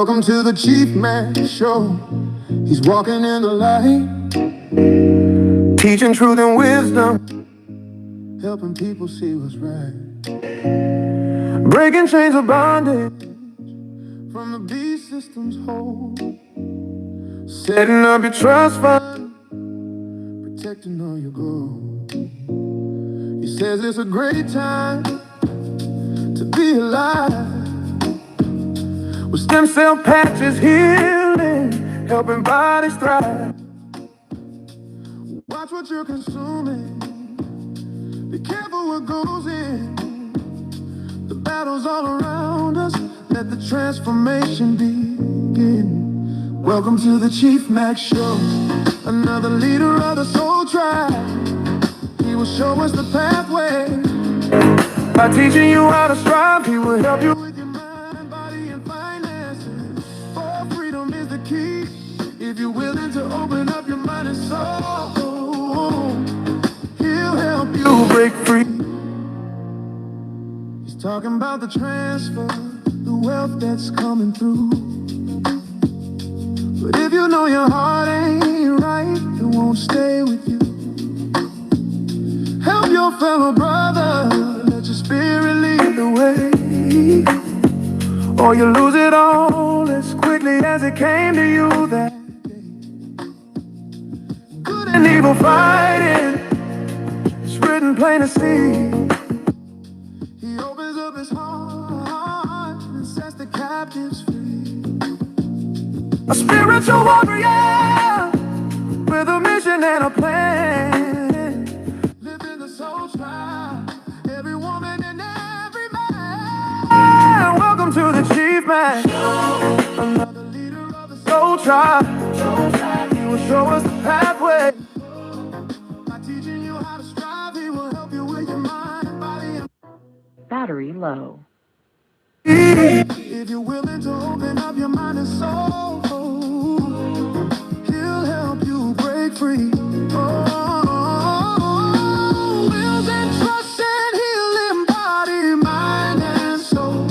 Welcome to the Chief Mack Show. He's walking in the light, teaching truth and wisdom, helping people see what's right, breaking chains of bondage from the beast system's hold, setting up your trust fund, protecting all your gold. He says it's a great time to be alive, with stem cell patches healing, helping bodies thrive. Watch what you're consuming, be careful what goes in. The battle's all around us, let the transformation begin. Welcome to the Chief Mack Show, another leader of the soul tribe. He will show us the pathway, by teaching you how to strive. He will help you with your mind, body, and finances. For freedom is the key, if you're willing to open up your mind and soul. He'll help you break free. He's talking about the transfer, the wealth that's coming through. But if you know your heart ain't right, it won't stay with you. Help your fellow brother, let your spirit lead the way, or you lose it all as quickly as it came to you that day. Good and evil fighting, it's written plain to see. He opens up his heart and sets the captives free. A spiritual warrior with a mission and a plan, living the soul tribe, every woman and every man. Welcome to the Chief Mack, another leader of the soul tribe. He will show us the pathway, by teaching you how to strive. He will help you with your mind, body, and Battery low. if you're willing to open up your mind and soul, he'll help you break free. Wills and trust and healing body, mind, and soul.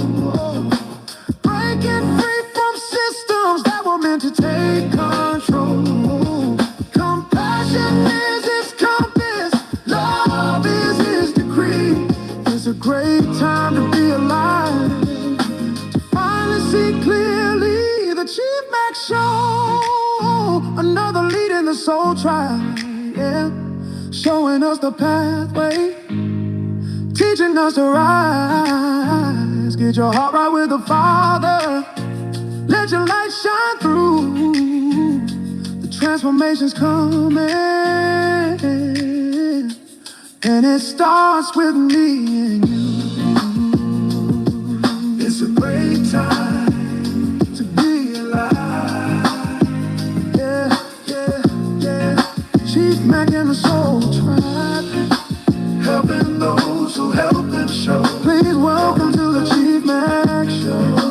Breaking free from systems that were meant to take control. Compassion is his compass, love is his decree. It's a great time to be alive, finally see clearly. The Chief Mack Show, another lead in the soul tribe, yeah. Showing us the pathway, teaching us to rise. Get your heart right with the Father, let your light shine through. The transformation's coming, and it starts with me and you. It's a great time to be alive. Yeah, yeah, yeah. Chief Mack and the soul tribe, helping those who help them show. Please welcome to the Chief Mack Show.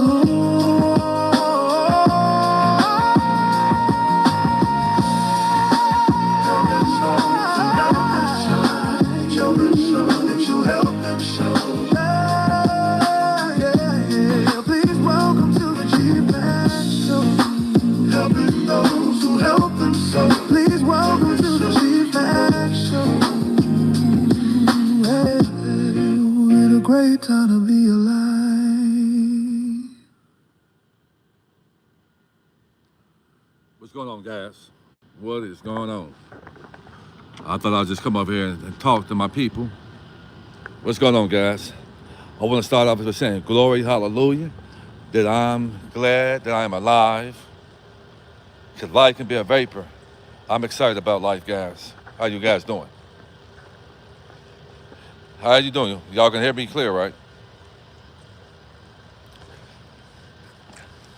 Helping souls who help them shine. Children so that you help them show. Please welcome to the Chief Mack Show, helping those who help them so. Please welcome to the Chief Mack Show. Hey, what a great time to be alive. What's going on, guys? What is going on? I thought I'd just come up here and talk to my people. What's going on, guys? I want to start off with saying glory, hallelujah, that I'm glad that I am alive, because life can be a vapor. I'm excited about life, guys. How you guys doing? How you doing? Y'all can hear me clear, right?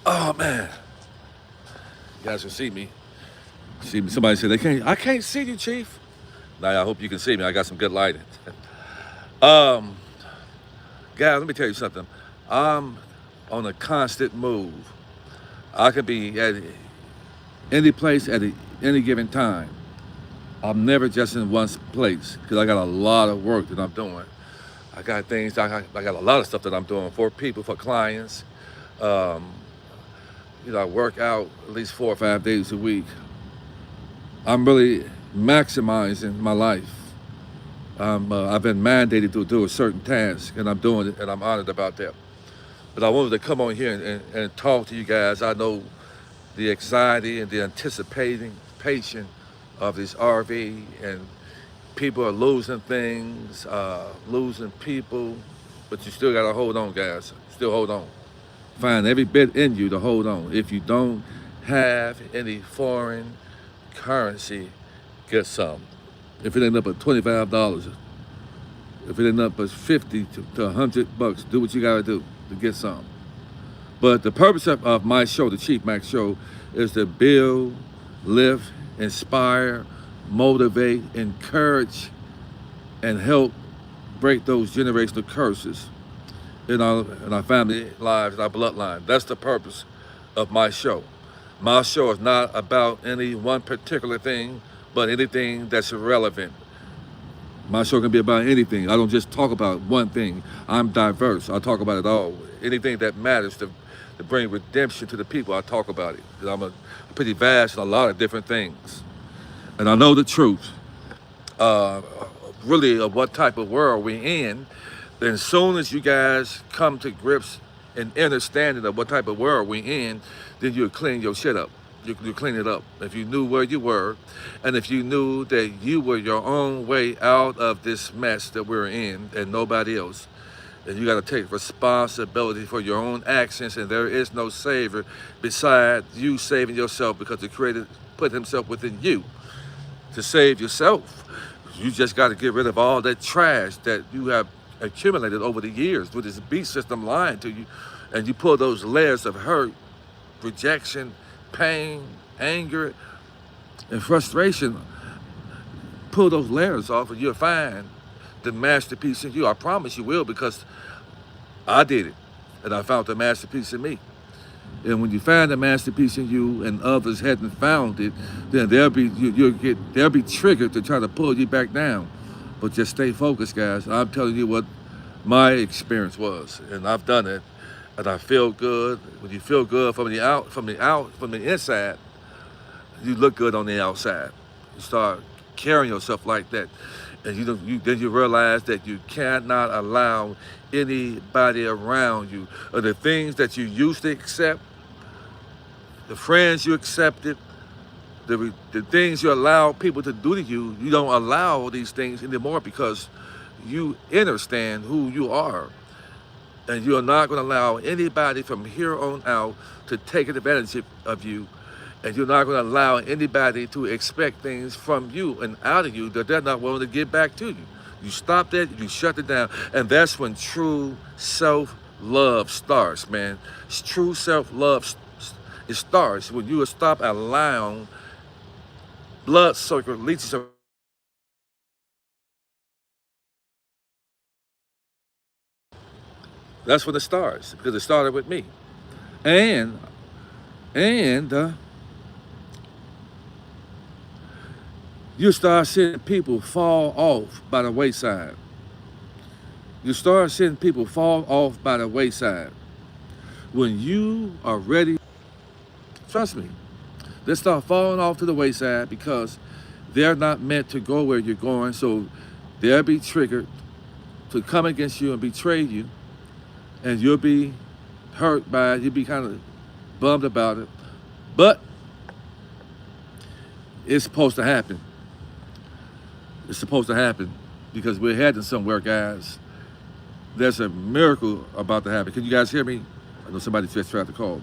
Oh, man. You guys can see me. See me. Somebody said, I can't see you, Chief. Now, I hope you can see me. I got some good lighting. Guys, let me tell you something. I'm on a constant move. I could be at any place at any given time. I'm never just in one place, because I got a lot of work that I'm doing. I got things, I got a lot of stuff that I'm doing for people, for clients. I work out at least 4 or 5 days a week. I'm really maximizing my life. I've been mandated to do a certain task, and I'm doing it, and I'm honored about that. But I wanted to come on here and talk to you guys. I know the anxiety and the anticipation of this RV, and people are losing things, losing people, but you still gotta hold on, guys. Still hold on. Find every bit in you to hold on. If you don't have any foreign currency, get some. If it ain't up at $25, if it ain't up at 50 to $100, do what you gotta do to get some. But the purpose of my show, the Chief Mack Show, is to build, lift, inspire, motivate, encourage, and help break those generational curses in our family lives, in our bloodline. That's the purpose of my show. My show is not about any one particular thing, but anything that's relevant. My show can be about anything. I don't just talk about one thing. I'm diverse. I talk about it all. Anything that matters to bring redemption to the people, I talk about it. 'Cause I'm pretty vast in a lot of different things. And I know the truth, really, of what type of world we're in. Then as soon as you guys come to grips and understanding of what type of world we're in, then you'll clean your shit up. You clean it up. If you knew where you were, and if you knew that you were your own way out of this mess that we're in and nobody else, and you got to take responsibility for your own actions, and there is no savior besides you saving yourself, because the Creator put himself within you to save yourself. You just got to get rid of all that trash that you have accumulated over the years with this beast system lying to you, and you pull those layers of hurt, rejection, pain, anger, and frustration, pull those layers off, and you'll find the masterpiece in you. I promise you will, because I did it, and I found the masterpiece in me. And when you find the masterpiece in you and others hadn't found it, then they'll be triggered to try to pull you back down. But just stay focused, guys. I'm telling you what my experience was, and I've done it, and I feel good. When you feel good from the inside, you look good on the outside. You start carrying yourself like that, and then you realize that you cannot allow anybody around you, or the things that you used to accept, the friends you accepted, the things you allow people to do to you, you don't allow these things anymore, because you understand who you are. And you're not going to allow anybody from here on out to take advantage of you. And you're not going to allow anybody to expect things from you and out of you that they're not willing to give back to you. You stop that, you shut it down, and that's when true self-love starts, man. True self-love, it starts when you stop allowing blood circle leeches. That's when it starts, because it started with me. And you start seeing people fall off by the wayside. You start seeing people fall off by the wayside. When you are ready, trust me, they start falling off to the wayside, because they're not meant to go where you're going. So they'll be triggered to come against you and betray you. And you'll be hurt by it. You'll be kind of bummed about it. But it's supposed to happen. It's supposed to happen, because we're heading somewhere, guys. There's a miracle about to happen. Can you guys hear me? I know somebody just tried to call me.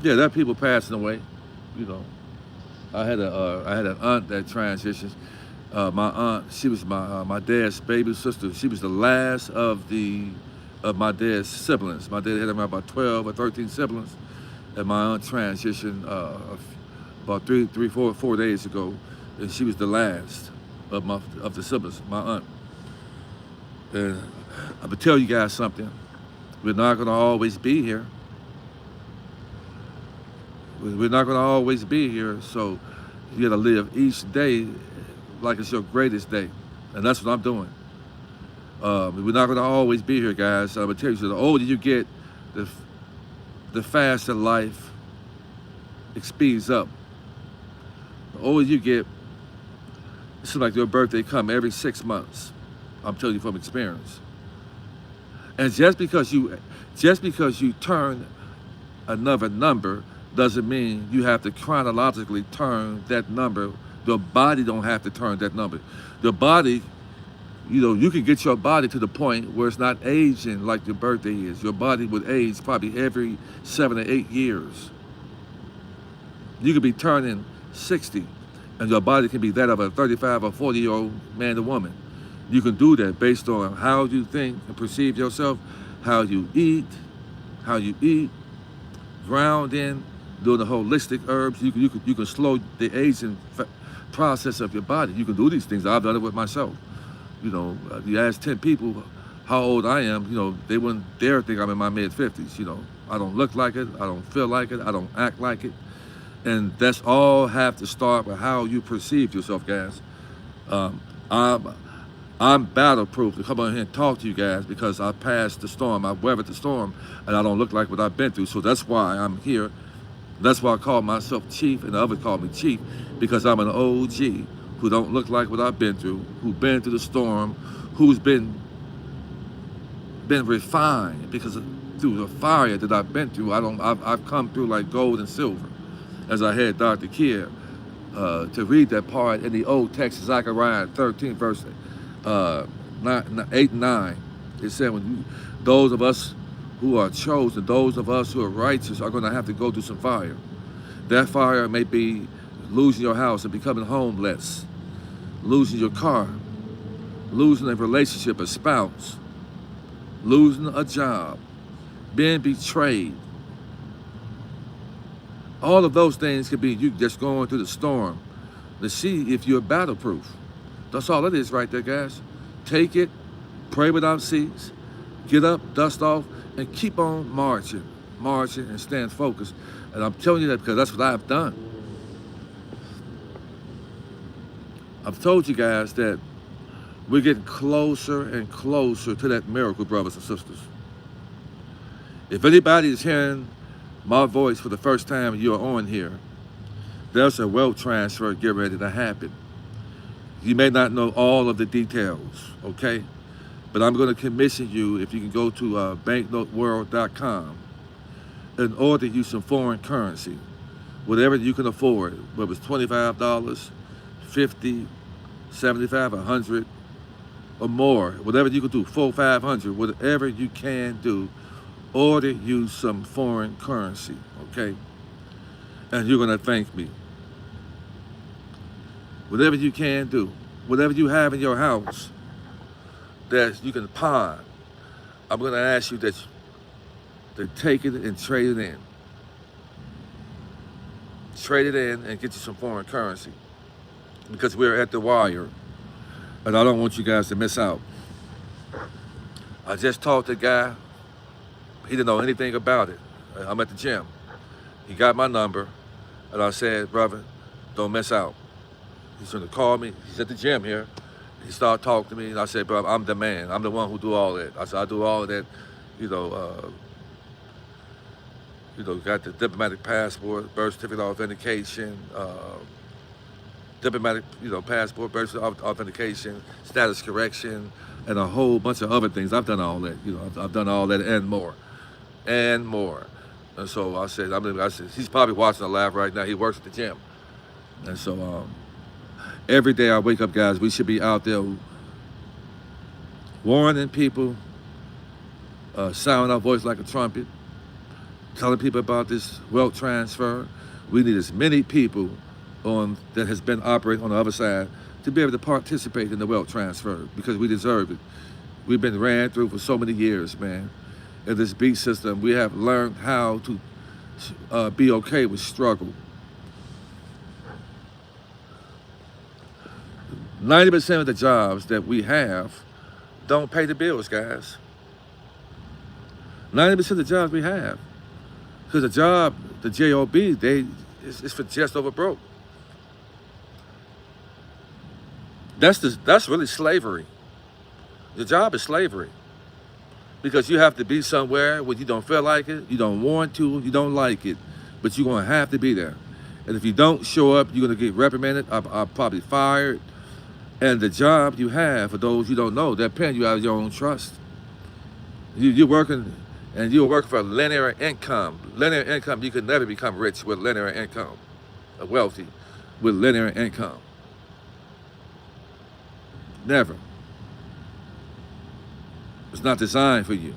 Yeah, there are people passing away, you know. I had an aunt that transitioned. My aunt, she was my dad's baby sister. She was the last of my dad's siblings. My dad had around about 12 or 13 siblings, and my aunt transitioned about 4 days ago, and she was the last of the siblings. My aunt. And I'm gonna tell you guys something. We're not gonna always be here. We're not going to always be here, so you got to live each day like it's your greatest day. And that's what I'm doing. We're not going to always be here, guys. I'm going to tell you, so the older you get, the faster life speeds up. The older you get, it seems like your birthday come every 6 months. I'm telling you from experience. And just because you turn another number doesn't mean you have to chronologically turn that number. Your body don't have to turn that number. Your body, you can get your body to the point where it's not aging like your birthday is. Your body would age probably every 7 or 8 years. You could be turning 60, and your body can be that of a 35 or 40-year-old man or woman. You can do that based on how you think and perceive yourself, how you eat, ground in, doing the holistic herbs. You can slow the aging process of your body. You can do these things. I've done it with myself. If you ask 10 people how old I am, they wouldn't dare think I'm in my mid-50s. I don't look like it. I don't feel like it. I don't act like it. And that's all have to start with how you perceive yourself, guys. I'm battle-proof to come on here and talk to you guys because I passed the storm. I weathered the storm, and I don't look like what I've been through. So that's why I'm here. That's why I call myself Chief, and the others call me Chief, because I'm an OG who don't look like what I've been through, who's been through the storm, who's been refined through the fire that I've been through. I've come through like gold and silver. As I had Dr. Kier to read that part in the Old Text, Zechariah 13, verse 8 and 9. It said, those of us who are chosen, those of us who are righteous are going to have to go through some fire. That fire may be losing your house and becoming homeless, losing your car, losing a relationship, a spouse, losing a job, being betrayed. All of those things could be you just going through the storm to see if you're battle-proof. That's all it is right there, guys. Take it, pray without cease, get up, dust off, and keep on marching and stand focused. And I'm telling you that because that's what I've done. I've told you guys that we're getting closer and closer to that miracle, brothers and sisters. If anybody is hearing my voice for the first time you're on here, there's a wealth transfer getting ready to happen. You may not know all of the details, okay? But I'm going to commission you, if you can go to banknoteworld.com, and order you some foreign currency, whatever you can afford, whether it's $25, $50, $75, $100, or more, whatever you can do, $400, $500, whatever you can do, order you some foreign currency, okay? And you're going to thank me. Whatever you can do, whatever you have in your house that you can pawn, I'm going to ask you to take it and trade it in. Trade it in and get you some foreign currency, because we're at the wire, and I don't want you guys to miss out. I just talked to a guy. He didn't know anything about it. I'm at the gym. He got my number, and I said, brother, don't miss out. He's going to call me. He's at the gym here. He started talking to me, and I said, bro, I'm the man. I'm the one who do all that. I said, I do all of that, got the diplomatic passport, birth certificate authentication, diplomatic, passport, birth certificate authentication, status correction, and a whole bunch of other things. I've done all that. I've done all that and more. And more. And so I said, he's probably watching the live right now. He works at the gym. And so every day I wake up, guys, we should be out there warning people, sounding our voice like a trumpet, telling people about this wealth transfer. We need as many people that has been operating on the other side to be able to participate in the wealth transfer, because we deserve it. We've been ran through for so many years, man. In this beast system, we have learned how to be okay with struggle. 90% of the jobs that we have don't pay the bills, guys. 90% of the jobs we have. Because the job, the job, it's for just over broke. That's really slavery. The job is slavery because you have to be somewhere when you don't feel like it, you don't want to, you don't like it, but you're gonna have to be there. And if you don't show up, you're gonna get reprimanded, or probably fired. And the job you have, for those you don't know, they're paying you out of your own trust. You're working, and you're working for linear income. Linear income, you can never become rich with linear income, or wealthy with linear income. Never. It's not designed for you.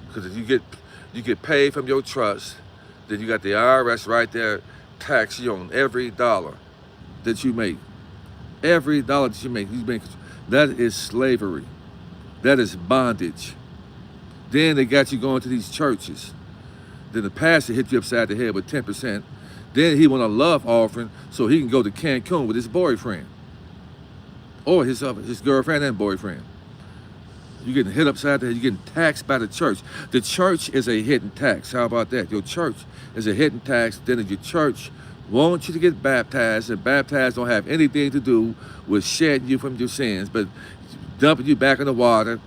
Because if you get paid from your trust, then you got the IRS right there tax you on every dollar that you make. Every dollar that you make, that is slavery. That is bondage. Then they got you going to these churches. Then the pastor hit you upside the head with 10%. Then he want a love offering so he can go to Cancun with his boyfriend. Or his girlfriend and boyfriend. You're getting hit upside the head. You're getting taxed by the church. The church is a hidden tax. How about that? Your church is a hidden tax. Then your church wants you to get baptized, and baptized don't have anything to do with shedding you from your sins, but dumping you back in the water,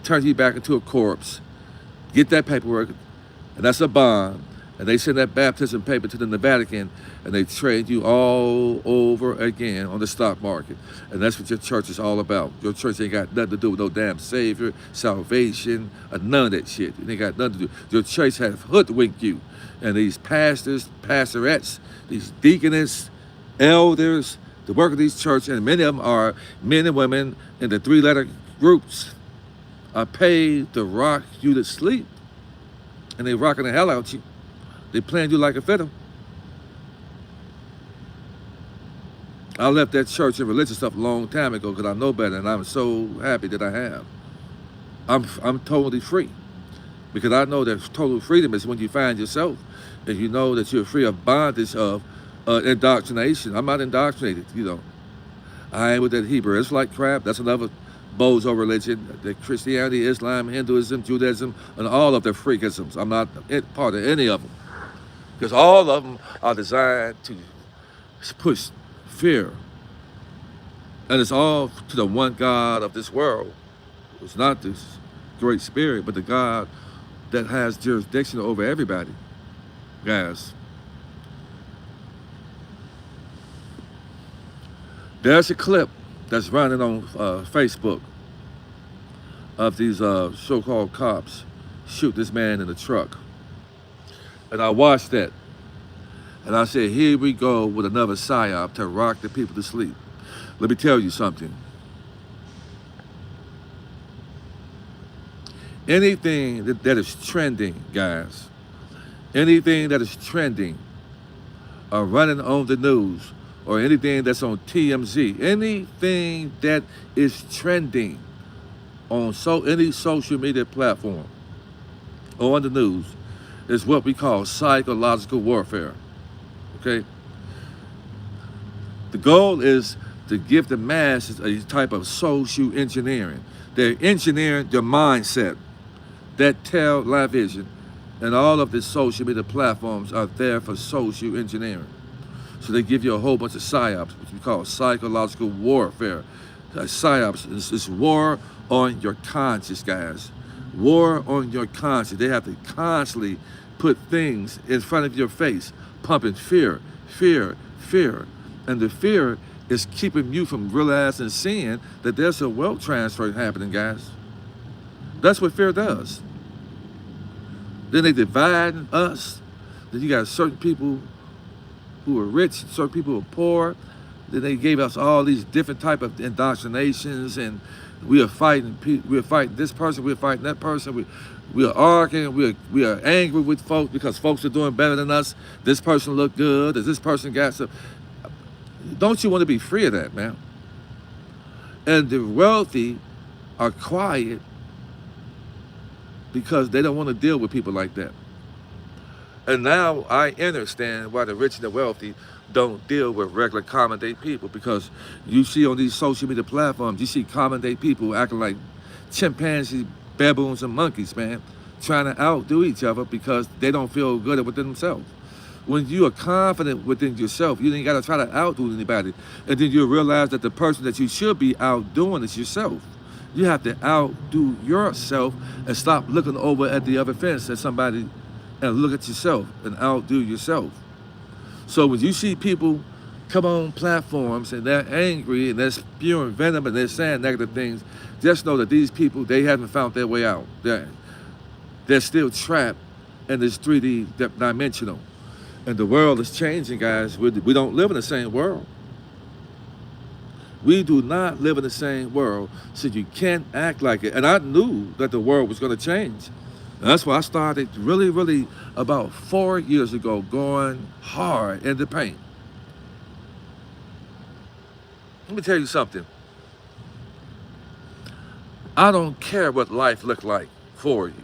turning you back into a corpse. Get that paperwork, and that's a bond. And they send that baptism paper to the Vatican, and they trade you all over again on the stock market. And that's what your church is all about. Your church ain't got nothing to do with no damn Savior, salvation, or none of that shit. It ain't got nothing to do. Your church have hoodwinked you. And these pastors, pastorettes, these deaconess, elders, the work of these churches, and many of them are men and women in the 3-letter groups, are paid to rock you to sleep. And they rocking the hell out you. They playing you like a fiddle. I left that church and religious stuff a long time ago because I know better, and I'm so happy that I have. I'm totally free because I know that total freedom is when you find yourself and you know that you're free of bondage of indoctrination. I'm not indoctrinated, you know. I ain't with that Hebrew Israelite crap. That's another bozo religion. The Christianity, Islam, Hinduism, Judaism, and all of the freakisms. I'm not part of any of them. Because all of them are designed to push fear. And it's all to the one God of this world. It's not this great spirit, but the God that has jurisdiction over everybody. Guys, there's a clip that's running on Facebook of these so-called cops shoot this man in the truck. And I watched that. And I said, here we go with another psyop to rock the people to sleep. Let me tell you something. Anything that is trending, guys, anything that is trending or running on the news or anything that's on TMZ, anything that is trending on any social media platform or on the news is what we call psychological warfare, okay? The goal is to give the masses a type of social engineering. They're engineering their mindset, that television, and all of the social media platforms are there for social engineering. So they give you a whole bunch of psyops, which we call psychological warfare. Psyops is war on your conscience, guys. War on your conscience. They have to constantly put things in front of your face, pumping fear, fear, fear. And the fear is keeping you from realizing and seeing that there's a wealth transfer happening, guys. That's what fear does. Then they divide us. Then you got certain people who are rich, certain people who are poor. Then they gave us all these different type of indoctrinations, and we are fighting this person, we are fighting that person, we are arguing, we are angry with folks because folks are doing better than us. This person look good, or this person got some. Don't you want to be free of that, man? And the wealthy are quiet because they don't want to deal with people like that. And now I understand why the rich and the wealthy don't deal with regular common day people, because you see on these social media platforms, you see common day people acting like chimpanzees, baboons, and monkeys, man, trying to outdo each other because they don't feel good within themselves. When you are confident within yourself, you ain't got to try to outdo anybody. And then you'll realize that the person that you should be outdoing is yourself. You have to outdo yourself and stop looking over at the other fence at somebody and look at yourself and outdo yourself. So when you see people come on platforms and they're angry and they're spewing venom and they're saying negative things, just know that these people, they haven't found their way out. They're still trapped in this 3D dimensional. And the world is changing, guys. We don't live in the same world. We do not live in the same world, so you can't act like it. And I knew that the world was going to change. And that's why I started really, about 4 years ago, going hard in the paint. Let me tell you something. I don't care what life looked like for you.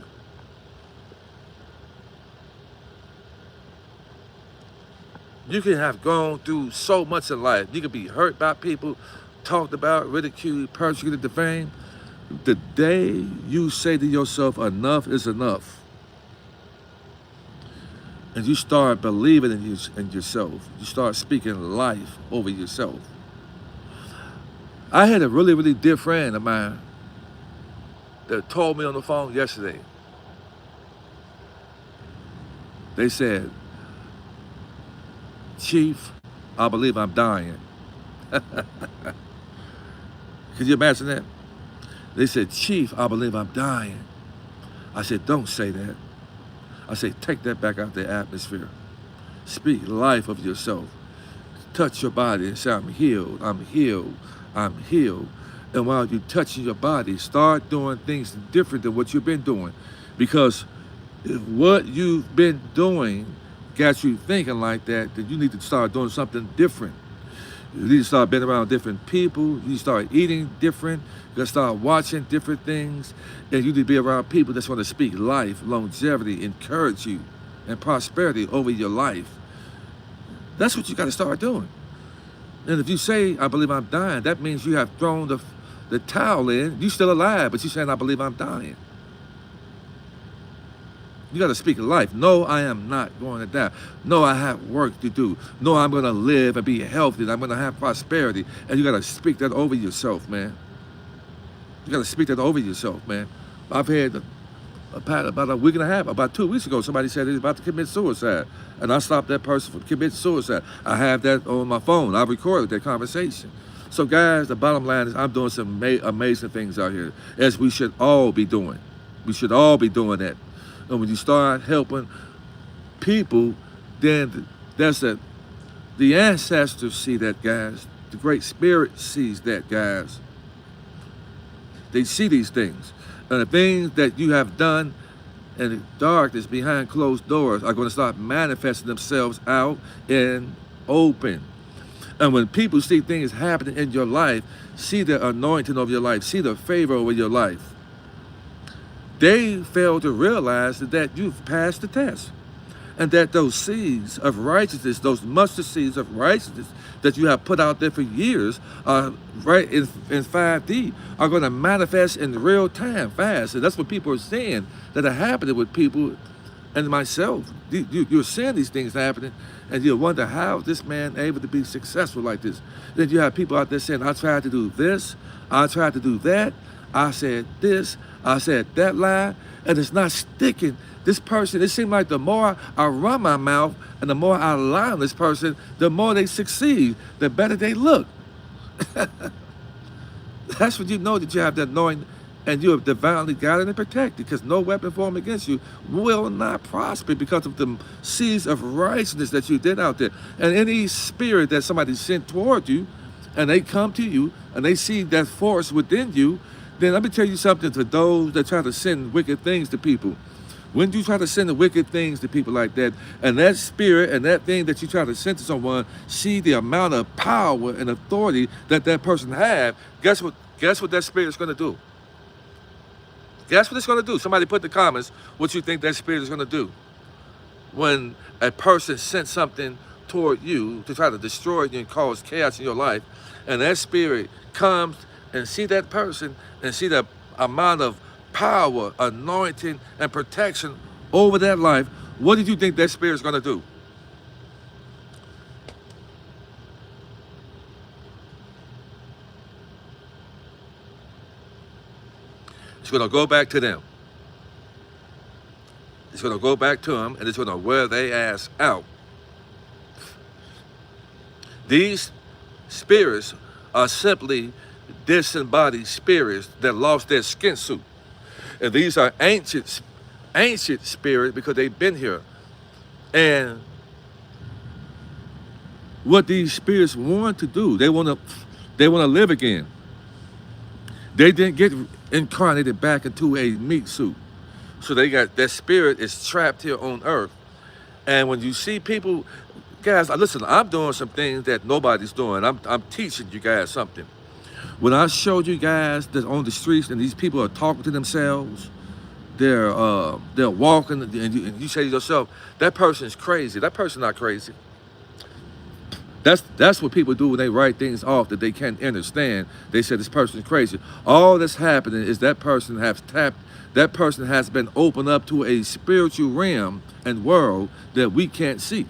You can have gone through so much in life. You can be hurt by people, talked about, ridiculed, persecuted, defamed. The day you say to yourself, enough is enough, and you start believing in yourself, you start speaking life over yourself. I had a really dear friend of mine that told me on the phone yesterday. They said, Chief, I believe I'm dying. Could you imagine that? They said, Chief, I believe I'm dying. I said, don't say that. I said, take that back out the atmosphere. Speak life of yourself. Touch your body and say, I'm healed, I'm healed, I'm healed. And while you're touching your body, start doing things different than what you've been doing. Because if what you've been doing got you thinking like that, then you need to start doing something different. You need to start being around different people. You need to start eating different. You got to start watching different things. And you need to be around people that's going to speak life, longevity, encourage you, and prosperity over your life. That's what you got to start doing. And if you say, I believe I'm dying, that means you have thrown the towel in. You're still alive, but you're saying, I believe I'm dying. You got to speak life. No, I am not going to die. No, I have work to do. No, I'm going to live and be healthy. And I'm going to have prosperity. And you got to speak that over yourself, man. You got to speak that over yourself, man. I've had about a week and a half, about 2 weeks ago, somebody said they're about to commit suicide. And I stopped that person from committing suicide. I have that on my phone. I recorded that conversation. So, guys, the bottom line is I'm doing some amazing things out here, as we should all be doing. We should all be doing that. And when you start helping people, then that's it. The ancestors see that, guys. The Great Spirit sees that, guys. They see these things. And the things that you have done in the darkness behind closed doors are going to start manifesting themselves out in open. And when people see things happening in your life, see the anointing of your life, see the favor over your life, they fail to realize that you've passed the test. And that those seeds of righteousness, those mustard seeds of righteousness that you have put out there for years, right in 5D, are going to manifest in real time, fast. And that's what people are seeing that are happening with people and myself. You're seeing these things happening, and you wonder how this man able to be successful like this. Then you have people out there saying, I tried to do this, I tried to do that, I said this, I said that lie, and it's not sticking. This person, it seems like the more I run my mouth and the more I lie on this person, the more they succeed, the better they look. That's when you know that you have the anointing and you are divinely guided and protected, because no weapon formed against you will not prosper because of the seeds of righteousness that you did out there. And any spirit that somebody sent toward you, and they come to you and they see that force within you, then let me tell you something to those that try to send wicked things to people. When you try to send the wicked things to people like that, and that spirit and that thing that you try to send to someone, see the amount of power and authority that that person have, guess what that spirit is going to do? Guess what it's going to do? Somebody put in the comments what you think that spirit is going to do. When a person sent something toward you to try to destroy you and cause chaos in your life, and that spirit comes and see that person and see the amount of power, anointing, and protection over that life, what did you think that spirit is going to do? It's going to go back to them. It's going to go back to them, and it's going to wear their ass out. These spirits are simply disembodied spirits that lost their skin suit. And these are ancient spirits because they've been here. And what these spirits want to do, they want to live again. They didn't get incarnated back into a meat suit. So their spirit is trapped here on earth. And when you see people, guys, listen, I'm doing some things that nobody's doing. I'm teaching you guys something. When I showed you guys that on the streets and these people are talking to themselves, they're walking, and you say to yourself, that person's crazy. That person's not crazy. That's what people do when they write things off that they can't understand. They say this person's crazy. All that's happening is that person has been opened up to a spiritual realm and world that we can't see.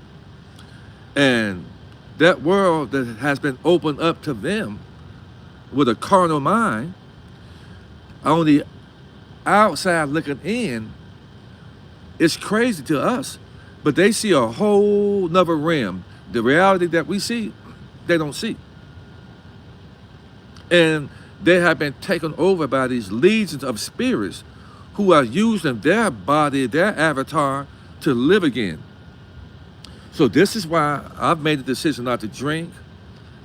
And that world that has been opened up to them with a carnal mind, on the outside looking in, it's crazy to us, but they see a whole nother realm. The reality that we see, they don't see. And they have been taken over by these legions of spirits who are using their body, their avatar, to live again. So this is why I've made the decision not to drink,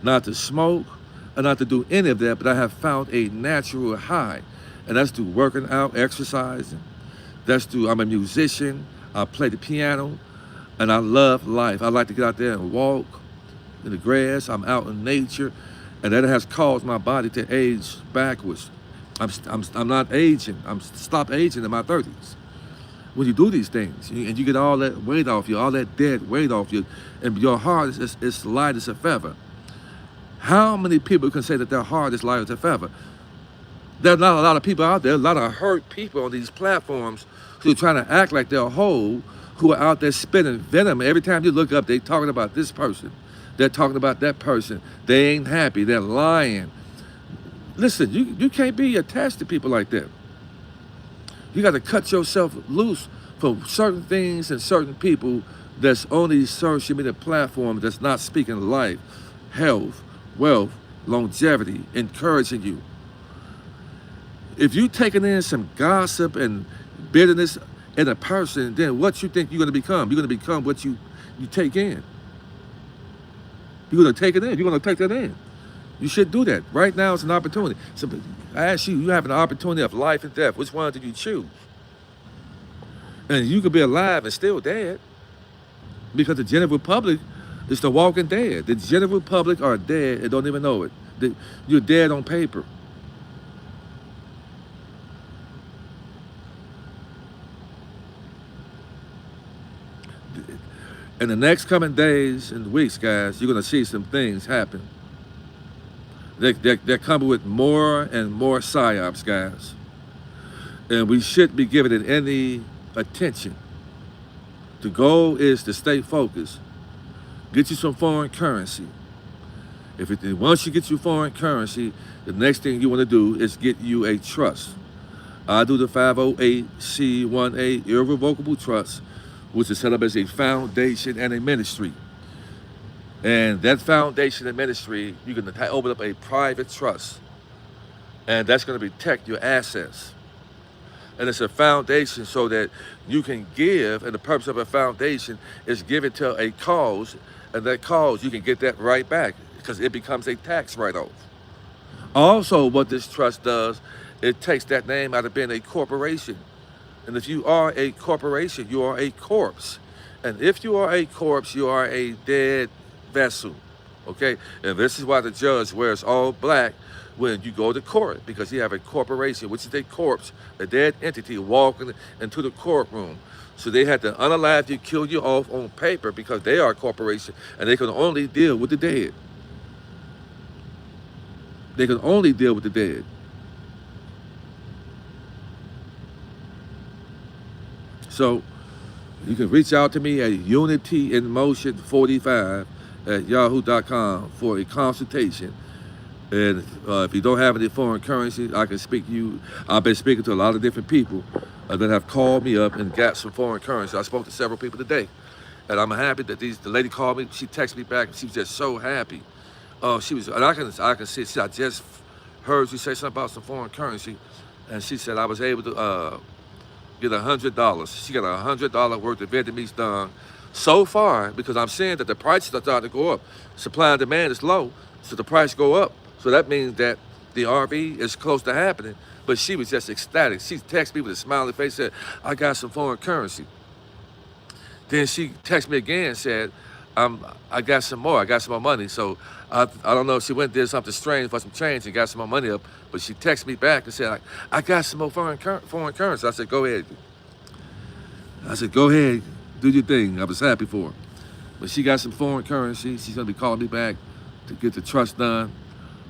not to smoke, and not to do any of that, but I have found a natural high. And that's through working out, exercising. I'm a musician, I play the piano, and I love life. I like to get out there and walk in the grass. I'm out in nature, and that has caused my body to age backwards. I'm not aging. I'm stopped aging in my 30s. When you do these things, and you get all that weight off you, all that dead weight off you, and your heart is light as a feather. How many people can say that their heart is light as a feather? There's not a lot of people out there, a lot of hurt people on these platforms who are trying to act like they're whole, who are out there spitting venom. Every time you look up, they're talking about this person. They're talking about that person. They ain't happy. They're lying. Listen, you can't be attached to people like that. You got to cut yourself loose from certain things and certain people that's on these social media platforms that's not speaking life, health, wealth, longevity, encouraging you. If you taking in some gossip and bitterness in a person, then what you think you're going to become? You're going to become what you take in. You're going to take it in. You're going to take that in. You should do that. Right now it's an opportunity. So I ask you, you have an opportunity of life and death. Which one did you choose? And you could be alive and still dead, because the general public is the walking dead. The general public are dead and don't even know it. You're dead on paper. In the next coming days and weeks, guys, you're going to see some things happen. They're coming with more and more psyops, guys. And we shouldn't be giving it any attention. The goal is to stay focused. Get you some foreign currency. Once you get you foreign currency, the next thing you want to do is get you a trust. I do the 508c18 irrevocable trust, which is set up as a foundation and a ministry. And that foundation and ministry, you can open up a private trust. And that's going to protect your assets. And it's a foundation so that you can give, and the purpose of a foundation is give it to a cause, and that cause, you can get that right back because it becomes a tax write-off. Also, what this trust does, it takes that name out of being a corporation. And if you are a corporation, you are a corpse. And if you are a corpse, you are a dead vessel, okay? And this is why the judge wears all black when you go to court, because you have a corporation, which is a corpse, a dead entity walking into the courtroom. So they had to unalive you, kill you off on paper, because they are a corporation and they can only deal with the dead. They can only deal with the dead. So you can reach out to me at unityinmotion45 at yahoo.com for a consultation. And if you don't have any foreign currency, I can speak to you. I've been speaking to a lot of different people that have called me up and got some foreign currency. I spoke to several people today, and I'm happy that the lady called me. She texted me back, and she was just so happy. She was, and I can see. I just heard you say something about some foreign currency, and she said I was able to get $100. She got $100 worth of Vietnamese done so far because I'm saying that the prices are starting to go up. Supply and demand is low, so the price go up. So that means that the RV is close to happening. But she was just ecstatic. She texted me with a smiley face, said, I got some foreign currency. Then she texted me again and said, I got some more. I got some more money. So I don't know if she went and did something strange for some change and got some more money up, but she texted me back and said, I got some more foreign currency. I said, go ahead. I said, go ahead, do your thing. I was happy for her. But she got some foreign currency. She's going to be calling me back to get the trust done.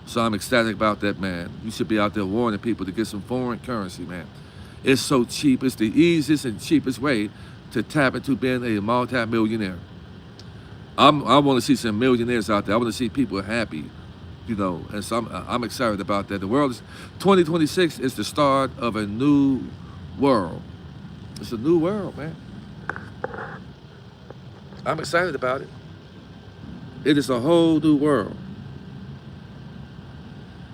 So I'm ecstatic about that, man. You should be out there warning people to get some foreign currency, man. It's so cheap. It's the easiest and cheapest way to tap into being a multi-millionaire. I want to see some millionaires out there. I want to see people happy, you know, and so I'm excited about that. The world is, 2026 is the start of a new world. It's a new world, man. I'm excited about it. It is a whole new world.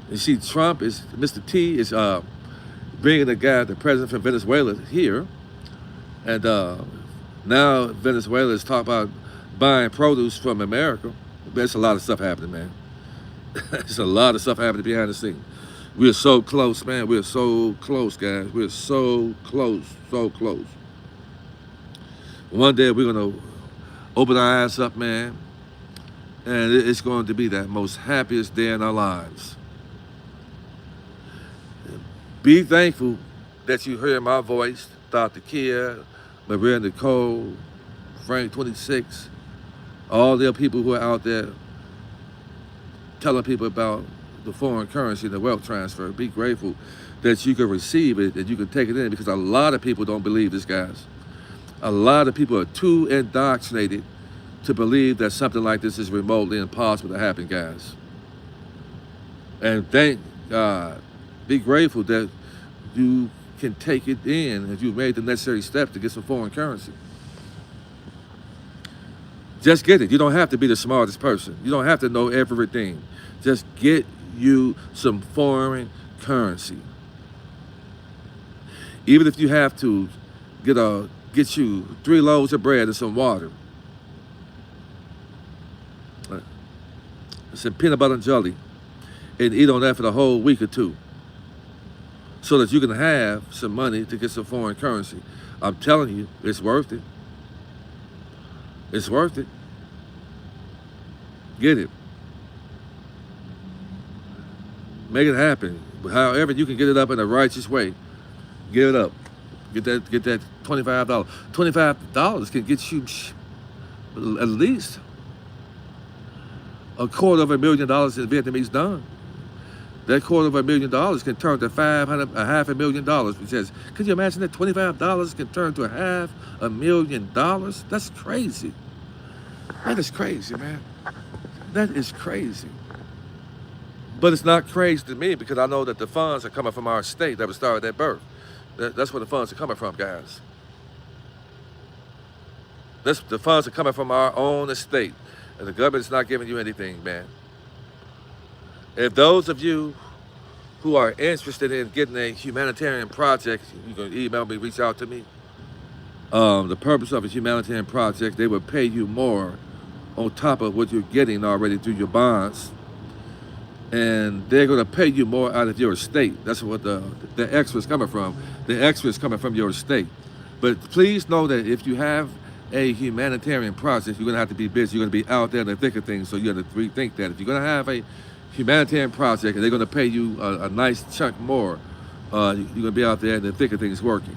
You see, Trump is, Mr. T is bringing the president from Venezuela here. And now Venezuela is talking about buying produce from America. There's a lot of stuff happening, man. There's a lot of stuff happening behind the scenes. We're so close, man. We're so close, guys. We're so close, so close. One day we're going to open our eyes up, man. And it's going to be that most happiest day in our lives. Be thankful that you hear my voice, Dr. Kia, Maria Nicole, Frank 26, all the people who are out there telling people about the foreign currency and the wealth transfer. Be grateful that you can receive it, that you can take it in, because a lot of people don't believe this, guys. A lot of people are too indoctrinated to believe that something like this is remotely impossible to happen, guys. And thank God, be grateful that you can take it in and you've made the necessary steps to get some foreign currency. Just get it. You don't have to be the smartest person. You don't have to know everything. Just get you some foreign currency. Even if you have to get you 3 loaves of bread and some water. Some peanut butter and jelly. And eat on that for the whole week or 2. So that you can have some money to get some foreign currency. I'm telling you, it's worth it. It's worth it. Get it. Make it happen. However you can get it up in a righteous way, get it up. Get that $25. $25 can get you at least $250,000 in Vietnamese done. That $250,000 can turn to $500,000, which says, could you imagine that $25 can turn to $500,000? That's crazy. That is crazy, man. That is crazy. But it's not crazy to me because I know that the funds are coming from our state that was started at birth. That's where the funds are coming from, guys. The funds are coming from our own estate. And the government's not giving you anything, man. If those of you who are interested in getting a humanitarian project, you can email me, reach out to me. The purpose of a humanitarian project, they will pay you more on top of what you're getting already through your bonds. And they're going to pay you more out of your estate. That's what the extra is coming from. The extra is coming from your estate. But please know that if you have a humanitarian project, you're going to have to be busy. You're going to be out there in the thick of things. So you have to rethink that. If you're going to have a humanitarian project and they're going to pay you a nice chunk more, you're going to be out there in the thick of things working.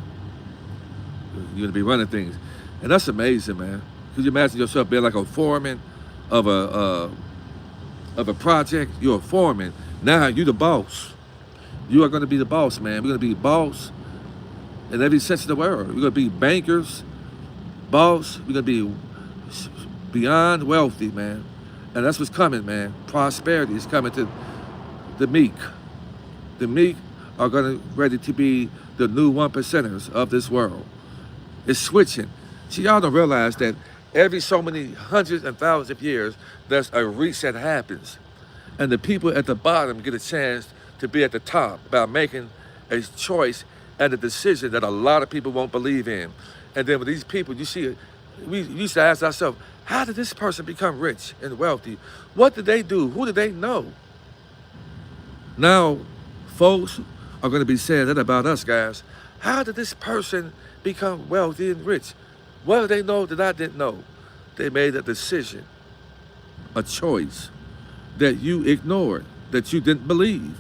You're going to be running things. And that's amazing, man. Could you imagine yourself being like a foreman of a project? You're a foreman. Now you're the boss. You are going to be the boss, man. We're going to be boss in every sense of the word. We're going to be bankers, boss. We're going to be beyond wealthy, man. And that's what's coming, man. Prosperity is coming to the meek. The meek are ready to be the new one percenters of this world. It's switching. See, y'all don't realize that every so many hundreds and thousands of years, there's a reset happens. And the people at the bottom get a chance to be at the top by making a choice and a decision that a lot of people won't believe in. And then with these people, you see, we used to ask ourselves, how did this person become rich and wealthy? What did they do? Who did they know? Now, folks are going to be saying that about us, guys. How did this person become wealthy and rich? What do they know that I didn't know? They made a decision, a choice that you ignored, that you didn't believe.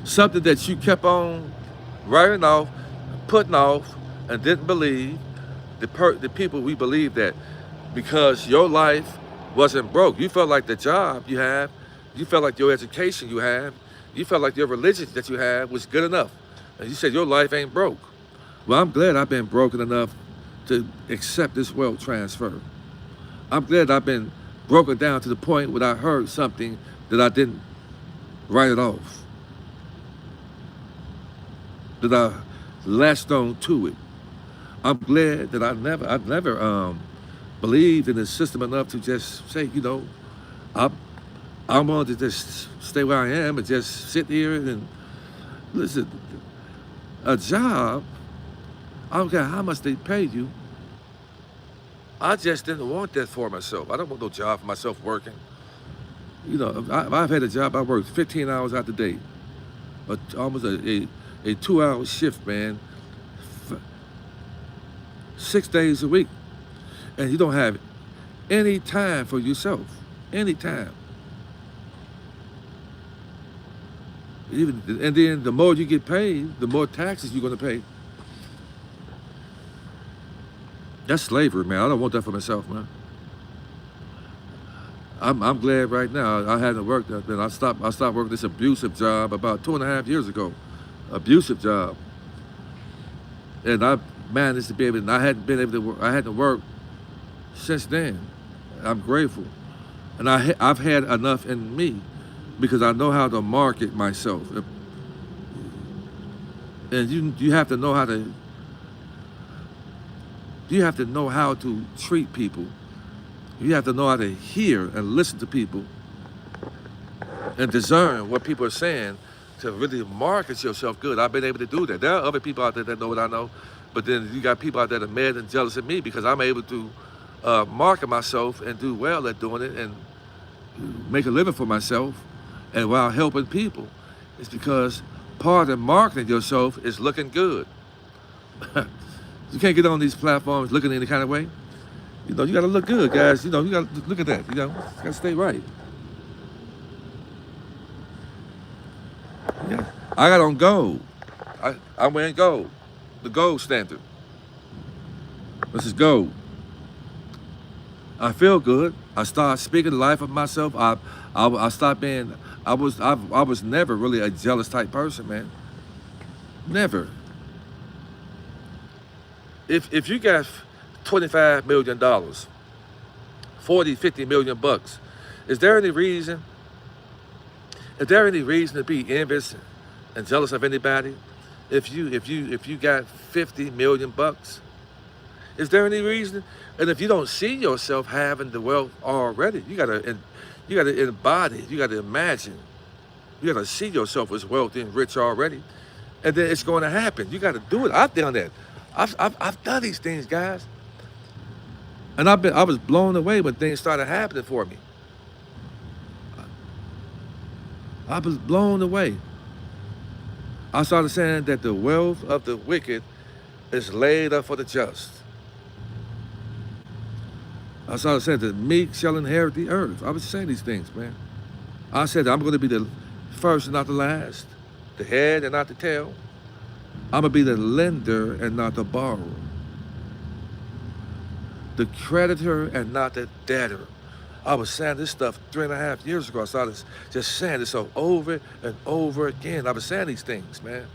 Something that you kept on writing off, putting off, and didn't believe. The people, we believe that because your life wasn't broke. You felt like the job you have, you felt like your education you have, you felt like your religion that you have was good enough. And you said your life ain't broke. Well, I'm glad I've been broken enough to accept this wealth transfer. I'm glad I've been broken down to the point where I heard something that I didn't write it off, that I latched on to it. I'm glad that I've never believed in the system enough to just say, you know, I'm going to just stay where I am and just sit here and listen. A job, I don't care how much they pay you. I just didn't want that for myself. I don't want no job for myself working. You know, I've had a job, I worked 15 hours out the day, almost a 2-hour shift, man, 6 days a week. And you don't have any time for yourself, any time. And then the more you get paid, the more taxes you're gonna pay. That's slavery, man. I don't want that for myself, man. I'm glad right now I hadn't worked. Then I stopped working this abusive job about 2.5 years ago. Abusive job. And I managed to be able, and I hadn't been able to work, I hadn't worked since then. I'm grateful. And I've had enough in me because I know how to market myself. And you have to know how to, you have to know how to treat people. You have to know how to hear and listen to people and discern what people are saying to really market yourself good. I've been able to do that. There are other people out there that know what I know, but then you got people out there that are mad and jealous of me because I'm able to market myself and do well at doing it and make a living for myself and while helping people. It's because part of marketing yourself is looking good. You can't get on these platforms looking any kind of way. You know, you gotta look good, guys. You know, you gotta look at that. You know, you gotta stay right. Yeah. I got on gold. I'm wearing gold, the gold standard. This is gold. I feel good. I start speaking the life of myself. I stopped being. I was never really a jealous type person, man. Never. If you got $25 million, 40, 50 million bucks, is there any reason to be envious and jealous of anybody? If you got 50 million bucks, is there any reason? And if you don't see yourself having the wealth already, you gotta embody, you gotta imagine, you gotta see yourself as wealthy and rich already, and then it's going to happen. You gotta do it. I've done that. I've done these things, guys. And I was blown away when things started happening for me. I was blown away. I started saying that the wealth of the wicked is laid up for the just. I started saying the meek shall inherit the earth. I was saying these things, man. I said I'm going to be the first and not the last, the head and not the tail. I'm going to be the lender and not the borrower, the creditor and not the debtor. I was saying this stuff 3.5 years ago. I started just saying this stuff over and over again. I was saying these things, man.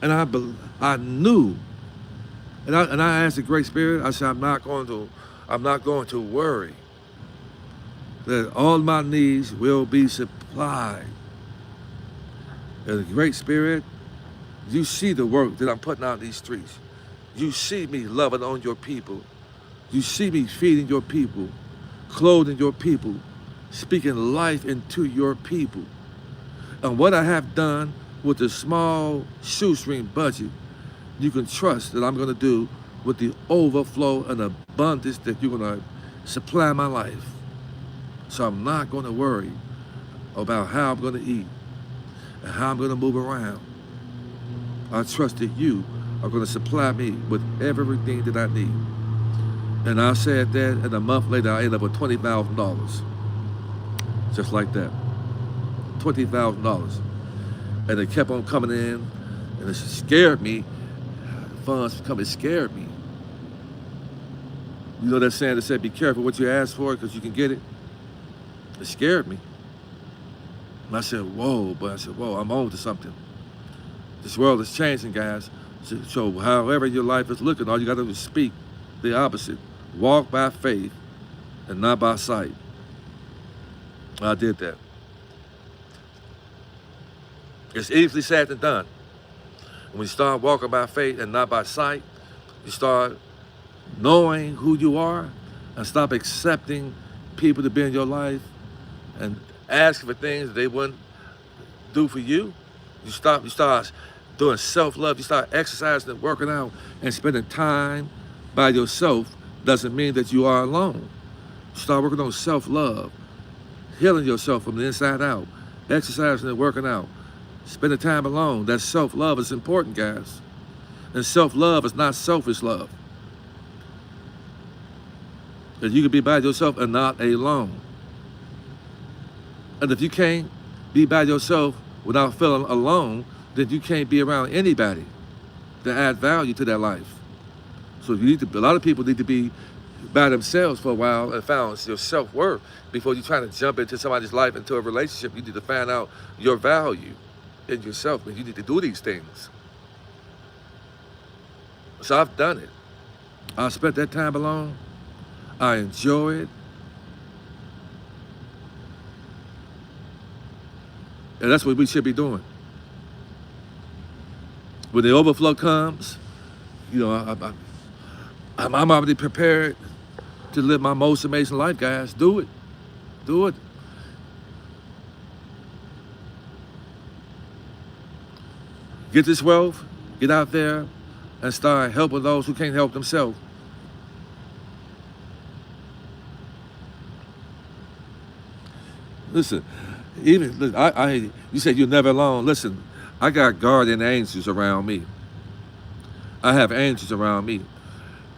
And I knew And I asked the Great Spirit, I said, I'm not going to worry that all my needs will be supplied. And the Great Spirit, you see the work that I'm putting out in these streets. You see me loving on your people. You see me feeding your people, clothing your people, speaking life into your people. And what I have done with the small shoestring budget, you can trust that I'm going to do with the overflow and abundance that you're going to supply my life. So I'm not going to worry about how I'm going to eat and how I'm going to move around. I trust that you are going to supply me with everything that I need. And I said that, and a month later, I ended up with $20,000. Just like that. $20,000. And it kept on coming in, and it scared me. The funds coming scared me. You know that saying that said, be careful what you ask for, because you can get it? It scared me. And I said, whoa, I'm on to something. This world is changing, guys. So however your life is looking, all you got to do is speak the opposite. Walk by faith and not by sight. I did that. It's easily said than done. When you start walking by faith and not by sight, you start knowing who you are and stop accepting people to be in your life and asking for things that they wouldn't do for you. You start doing self-love. You start exercising and working out and spending time by yourself. Doesn't mean that you are alone. Start working on self-love, healing yourself from the inside out, exercising and working out, spending time alone. That self-love is important, guys. And self-love is not selfish love. That you can be by yourself and not alone. And if you can't be by yourself without feeling alone, then you can't be around anybody to add value to their life. So a lot of people need to be by themselves for a while and find your self-worth before you're trying to jump into somebody's life, into a relationship. You need to find out your value in yourself, and you need to do these things. So I've done it. I spent that time alone. I enjoy it. And that's what we should be doing. When the overflow comes, you know, I'm already prepared to live my most amazing life, guys. Do it. Do it. Get this wealth, get out there, and start helping those who can't help themselves. Listen, you said you're never alone. Listen, I got guardian angels around me. I have angels around me.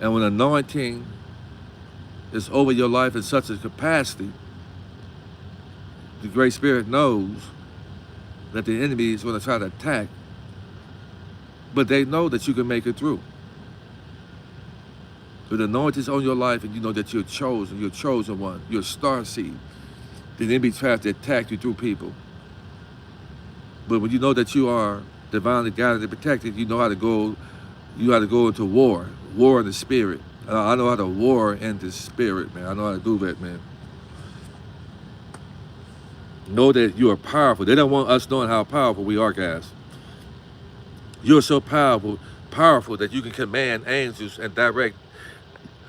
And when anointing is over your life in such a capacity, the Great Spirit knows that the enemy is going to try to attack, but they know that you can make it through. When the anointing is on your life and you know that you're chosen one, you're a star seed, the enemy tries to attack you through people. But when you know that you are divinely guided and protected, you know how to go into war in the spirit. I know how to war in the spirit, man. I know how to do that, man. Know that you are powerful. They don't want us knowing how powerful we are, guys. You're so powerful that you can command angels and direct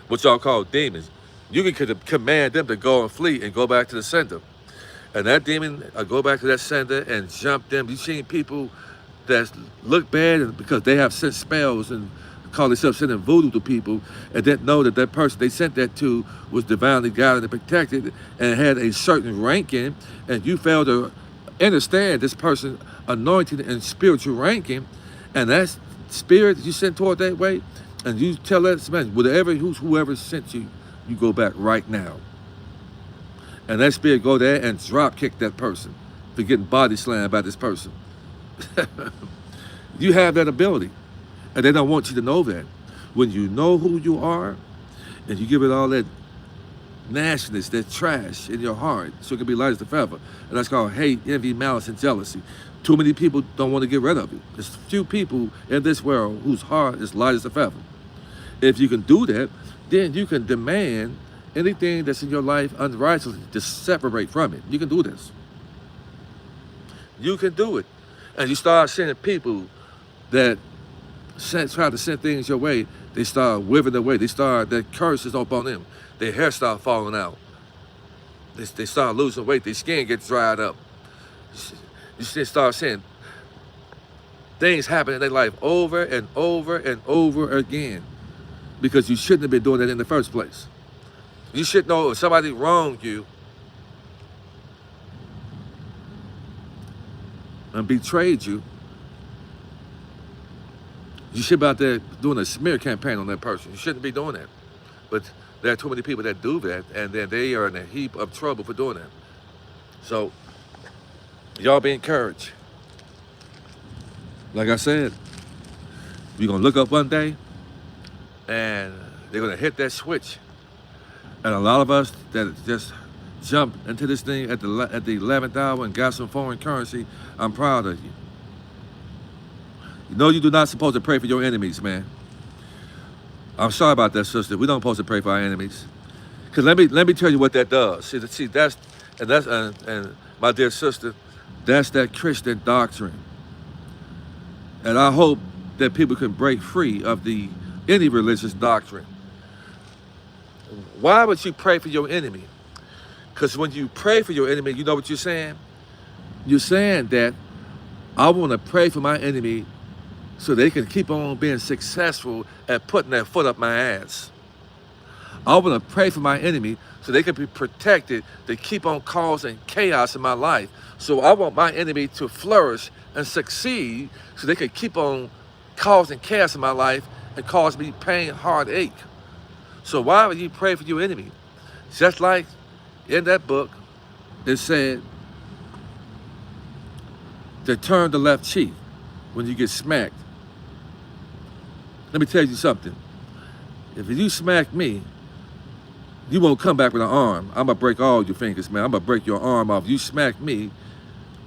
what y'all call demons. You can command them to go and flee and go back to the sender. And that demon go back to that sender and jump them. You've seen people that look bad because they have sent spells and call themselves sending voodoo to people and didn't know that that person they sent that to was divinely guided and protected and had a certain ranking, and you fail to understand this person anointed and spiritual ranking, and that spirit you sent toward that way, and you tell that man, whoever sent you, you go back right now. And that spirit go there and drop kick that person for getting body slammed by this person. You have that ability. And they don't want you to know that. When you know who you are, and you give it all that nastiness, that trash in your heart, so it can be light as the feather. And that's called hate, envy, malice, and jealousy. Too many people don't want to get rid of it. There's few people in this world whose heart is light as a feather. If you can do that, then you can demand anything that's in your life unrighteously to separate from it. You can do this. You can do it. And you start sending people that try to send things your way, they start withering away. That curse is up on them. Their hair start falling out. They start losing weight. Their skin gets dried up. You start seeing things happen in their life over and over and over again because you shouldn't have been doing it in the first place. You should know if somebody wronged you and betrayed you, you should be out there doing a smear campaign on that person. You shouldn't be doing that. But there are too many people that do that, and then they are in a heap of trouble for doing that. So, y'all be encouraged. Like I said, we're going to look up one day, and they're going to hit that switch. And a lot of us that just jumped into this thing at the 11th hour and got some foreign currency, I'm proud of you. You know you're not supposed to pray for your enemies, man. I'm sorry about that, sister. We don't supposed to pray for our enemies. Cause let me tell you what that does. See that's my dear sister, that's that Christian doctrine. And I hope that people can break free of any religious doctrine. Why would you pray for your enemy? Because when you pray for your enemy, you know what you're saying? You're saying that I want to pray for my enemy so they can keep on being successful at putting their foot up my ass. I want to pray for my enemy so they can be protected to keep on causing chaos in my life. So I want my enemy to flourish and succeed so they can keep on causing chaos in my life and cause me pain, heartache. So why would you pray for your enemy? Just like in that book, it said to turn the left cheek when you get smacked. Let me tell you something. If you smack me, you won't come back with an arm. I'm going to break all your fingers, man. I'm going to break your arm off. You smack me,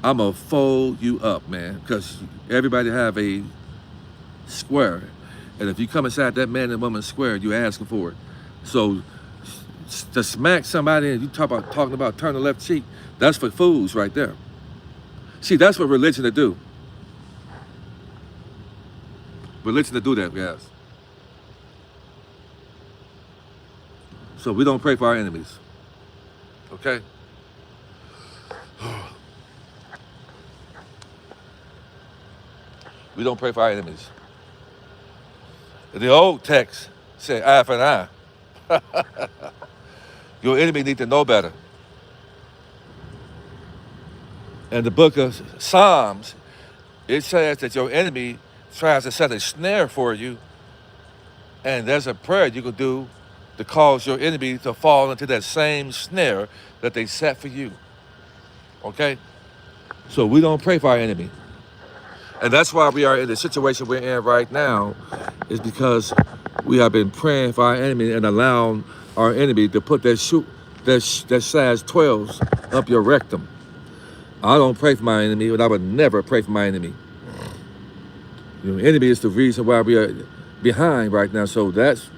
I'm going to fold you up, man, because everybody have a square. And if you come inside that man and woman square, you're asking for it. So to smack somebody and you talking about turn the left cheek, that's for fools right there. See, that's what religion to do. Religion to do that, guys. So we don't pray for our enemies. Okay? We don't pray for our enemies. The old text said eye for an eye. Your enemy need to know better. In the book of Psalms, it says that your enemy tries to set a snare for you, and there's a prayer you can do to cause your enemy to fall into that same snare that they set for you. Okay? So we don't pray for our enemy. And that's why we are in the situation we're in right now, is because we have been praying for our enemy and allowing our enemy to put that size 12s up your rectum. I don't pray for my enemy, but I would never pray for my enemy. Your enemy is the reason why we are behind right now. So that's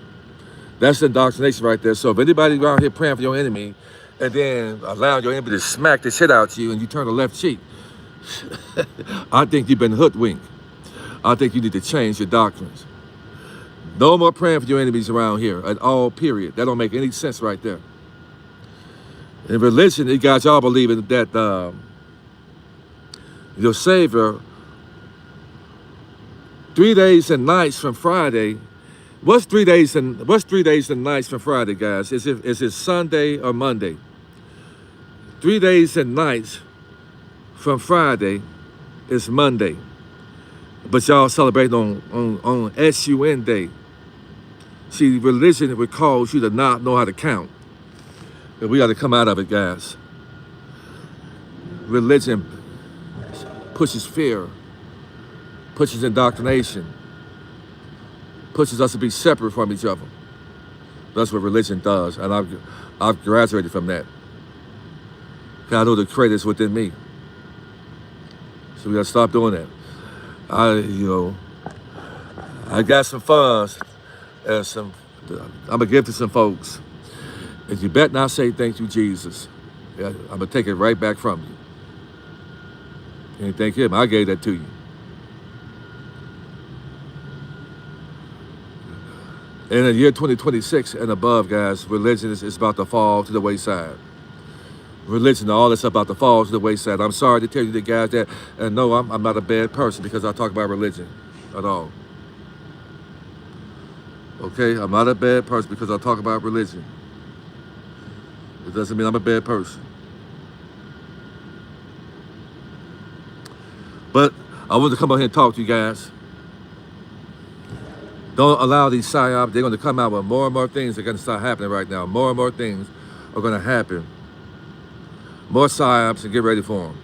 indoctrination right there. So if anybody around here praying for your enemy and then allowing your enemy to smack the shit out you and you turn the left cheek, I think you've been hoodwinked. I think you need to change your doctrines. No more praying for your enemies around here at all, period. That don't make any sense right there. In religion, you guys all believing that your Savior, 3 days and nights from Friday. What's 3 days and nights from Friday, guys? Is it Sunday or Monday? 3 days and nights from Friday is Monday. But y'all celebrating on SUN Day. See, religion would cause you to not know how to count. But we got to come out of it, guys. Religion pushes fear, pushes indoctrination, pushes us to be separate from each other. That's what religion does, and I've graduated from that. I know the Creator is within me. So we gotta stop doing that. I got some funds, And I'm gonna give to some folks. And you bet not say thank you, Jesus. Yeah, I'm gonna take it right back from you. And thank him. I gave that to you. In the year 2026 and above, guys, religion is about to fall to the wayside. Religion, all this about to fall to the wayside. I'm sorry to tell you, the guys, that, and no, I'm not a bad person because I talk about religion at all. Okay, I'm not a bad person because I talk about religion. It doesn't mean I'm a bad person. But I want to come out here and talk to you guys. Don't allow these psyops. They're going to come out with more and more things that are going to start happening right now. More and more things are going to happen. More psyops, and get ready for them.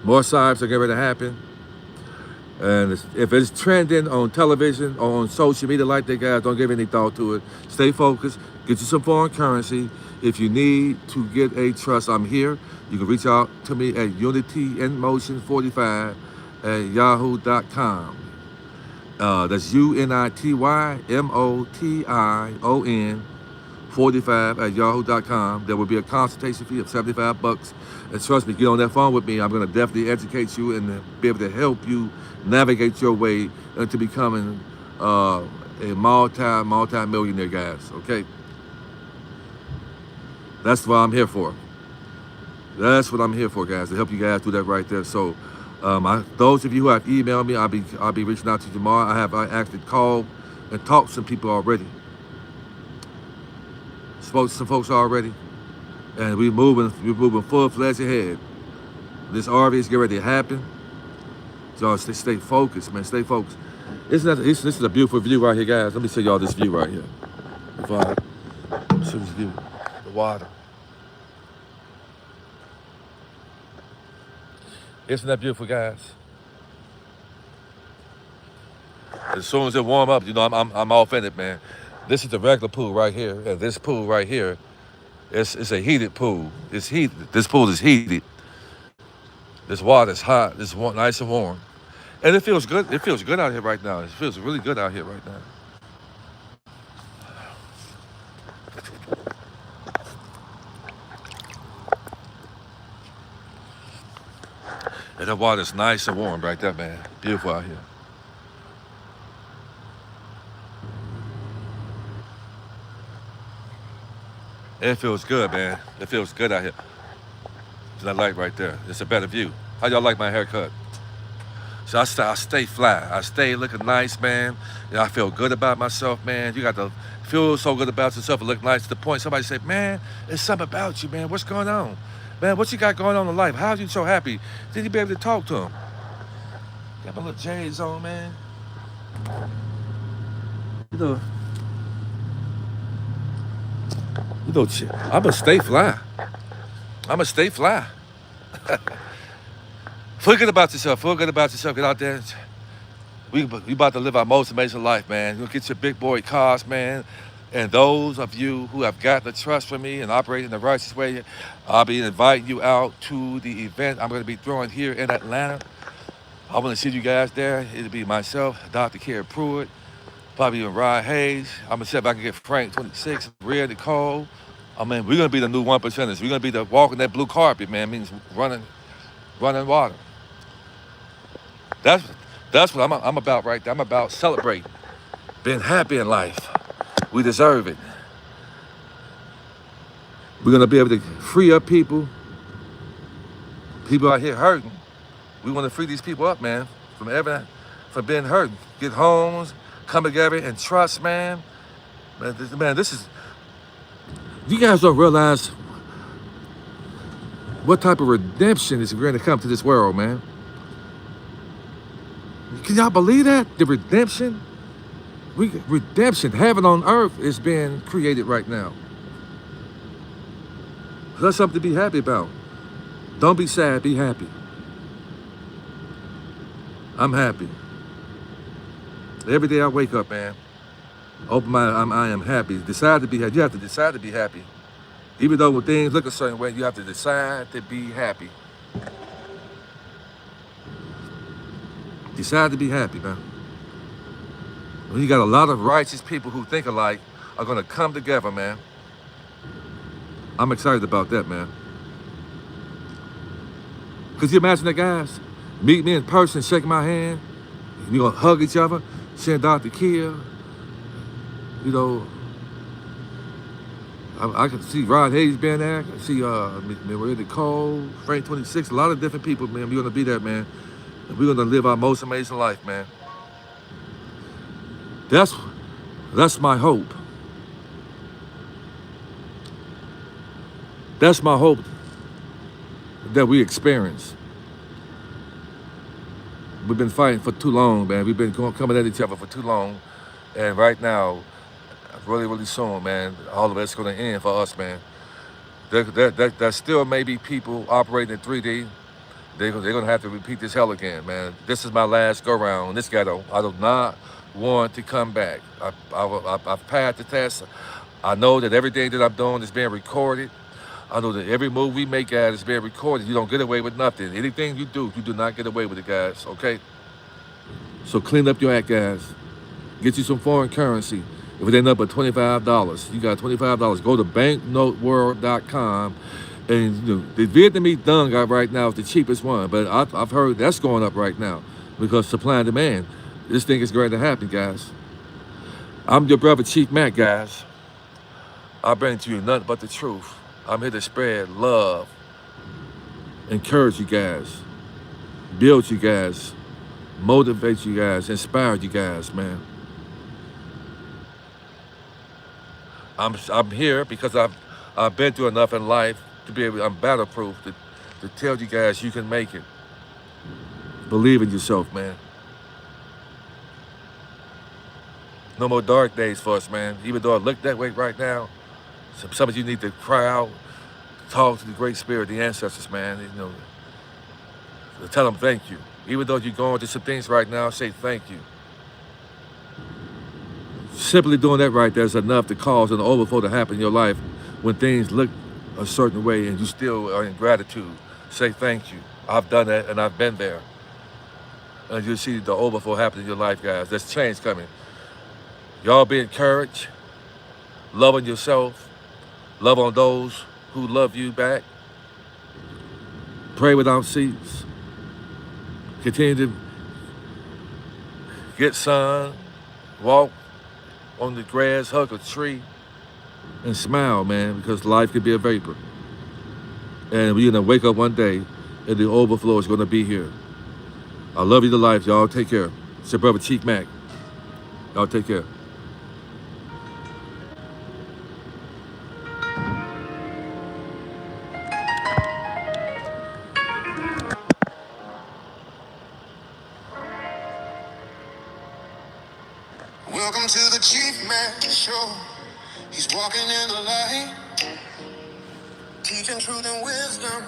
More psyops are getting ready to happen. And if it's trending on television or on social media like that, guys, don't give any thought to it. Stay focused. Get you some foreign currency. If you need to get a trust, I'm here. You can reach out to me at unityinmotion45 at yahoo.com. That's UNITYMOTION 45 at yahoo.com. There will be a consultation fee of $75. And trust me, get on that phone with me. I'm going to definitely educate you and be able to help you navigate your way into becoming a multi-millionaire, guys. Okay? That's what I'm here for. That's what I'm here for, guys, to help you guys do that right there. So those of you who have emailed me, I'll be reaching out to you tomorrow. I actually called and talked to some people already. Spoke to some folks already, and we're moving full-fledged ahead. This RV is getting ready to happen. So stay focused, man. Stay focused. This is a beautiful view right here, guys. Let me show y'all this view right here. Before I show this view, the water. Isn't that beautiful, guys? As soon as it warm up, you know, I'm off in it, man. This is the regular pool right here, and this pool right here, it's a heated pool. It's heated. This pool is heated. This water is hot. It's nice and warm, and it feels good. It feels good out here right now. It feels really good out here right now. And the water is nice and warm right there, man. Beautiful out here. It feels good, man. It feels good out here. That light right there. It's a better view. How y'all like my haircut? So I stay fly. I stay looking nice, man. I feel good about myself, man. You got to feel so good about yourself and look nice to the point somebody say, man, there's something about you, man. What's going on? Man, what you got going on in life? How are you so happy? Did you be able to talk to him? Got my little J's on, man. You know, I'ma stay fly. I'ma stay fly. Feel good about yourself. Feel good about yourself. Get out there. We about to live our most amazing life, man. You'll get your big boy cars, man. And those of you who have got the trust from me and operate in the righteous way, I'll be inviting you out to the event I'm going to be throwing here in Atlanta. I want to see you guys there. It'll be myself, Dr. Kerry Pruitt, probably even Rod Hayes. I'm going to see if I can get Frank 26, Rhea Nicole. I mean, we're going to be the new 1%ers. We're going to be walking that blue carpet, man. Means running water. That's what I'm about right there. I'm about celebrating, being happy in life. We deserve it. We're going to be able to free up people. People out here hurting. We want to free these people up, man, from being hurt. Get homes, come together and trust, man. Man, this is... You guys don't realize what type of redemption is going to come to this world, man. Can y'all believe that? The redemption? Redemption, heaven on earth is being created right now. That's something to be happy about. Don't be sad, be happy. I'm happy. Every day I wake up, man, open my eyes, I am happy. Decide to be happy. You have to decide to be happy. Even though when things look a certain way, you have to decide to be happy. Decide to be happy, man. When you got a lot of righteous people who think alike are gonna come together, man. I'm excited about that, man. Could you imagine that, guys? Meet me in person, shake my hand, we gonna hug each other, send Dr. Kia, you know, I can see Rod Hayes being there. I can see Maria Cole, Frank 26, a lot of different people, man. We're gonna be there, man. And we're gonna live our most amazing life, man. That's my hope. That's my hope that we experience. We've been fighting for too long, man. We've been coming at each other for too long. And right now, really, really soon, man, all of it's gonna end for us, man. There still may be people operating in 3D. They're gonna have to repeat this hell again, man. This is my last go round in this ghetto. I do not want to come back. I've passed the test. I know that everything that I'm doing is being recorded. I know that every move we make, guys, is being recorded. You don't get away with nothing. Anything you do not get away with it, guys, okay? So clean up your act, guys. Get you some foreign currency. If it ain't up but $25, you got $25. Go to banknoteworld.com. And you know, the Vietnamese dung right now is the cheapest one. But I've heard that's going up right now because supply and demand. This thing is going to happen, guys. I'm your brother, Chief Mack, guys. I bring to you nothing but the truth. I'm here to spread love, encourage you guys, build you guys, motivate you guys, inspire you guys, man. I'm here because I've been through enough in life to be able. I'm battle-proof to tell you guys you can make it. Believe in yourself, man. No more dark days for us, man. Even though it look that way right now, some of you need to cry out, talk to the Great Spirit, the ancestors, man. You know, tell them thank you. Even though you're going through some things right now, say thank you. Simply doing that right there is enough to cause an overflow to happen in your life when things look a certain way and you still are in gratitude. Say thank you. I've done that and I've been there. And you'll see the overflow happen in your life, guys. There's change coming. Y'all be encouraged. Love on yourself. Love on those who love you back. Pray without cease. Continue to get sun. Walk on the grass, hug a tree, and smile, man, because life could be a vapor. And we're gonna wake up one day and the overflow is gonna be here. I love you to life, y'all. Take care. It's your brother, Chief Mack. Y'all take care. Welcome to the Chief Mack Show. He's walking in the light, teaching truth and wisdom,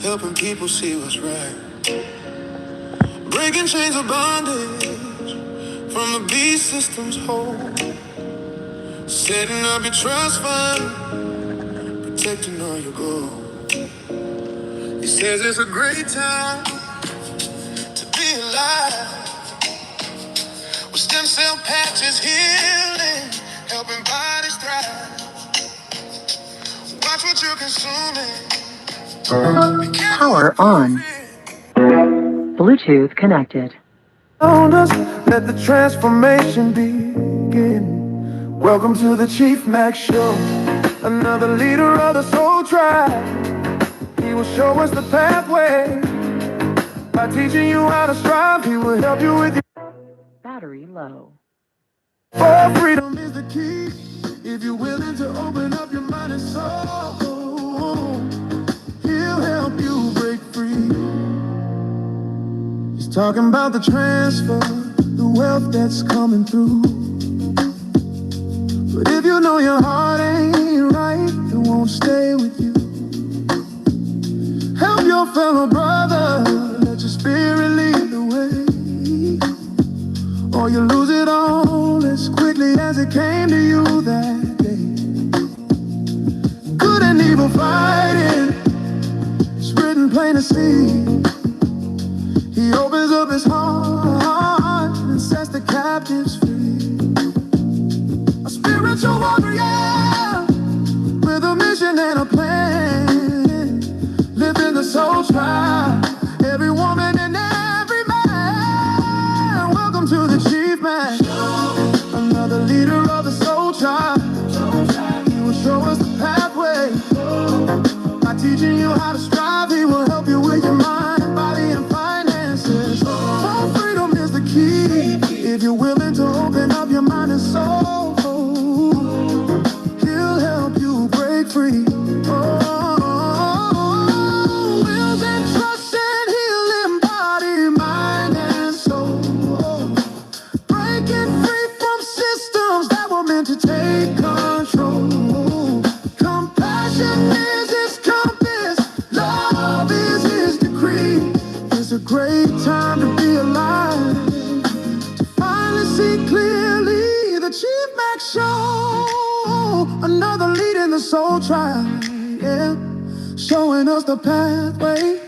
helping people see what's right, breaking chains of bondage from the beast system's hold, setting up your trust fund, protecting all your gold. He says it's a great time to be alive. With stem cell patches healing, helping bodies thrive. Watch what you're consuming. Be careful Power what you on. feed. Bluetooth connected. Around us, let the transformation begin. Welcome to the Chief Mack Show. Another leader of the soul tribe. He will show us the pathway. By teaching you how to strive, he will help you with your Battery low. for freedom is the key. If you're willing to open up your mind and soul, he'll help you break free. He's talking about the transfer, the wealth that's coming through. But if you know your heart ain't right, it won't stay with you. Help your fellow brother, let your spirit lead the way. Or you lose it all as quickly as it came to you that day. Good and evil fighting, it's written plain to see. He opens up his heart and sets the captive captives free. A spiritual warrior with a mission and a plan. Living the soul tribe, every woman and every man. Welcome to the chief man, another leader of the soul tribe. He will show us the pathway by teaching you how to strive. He will help you with your mind, body, and finances. Oh, freedom is the key if you're willing to open up your mind and soul. He'll help you break free. Wills and trust and healing body, mind, and soul. Breaking free from systems that were meant to take control. Compassion is his compass, love is his decree. It's a great time to be alive, to finally see clearly. The Chief Mack Show, another lead in the soul tribe, yeah. Showing us the pathway,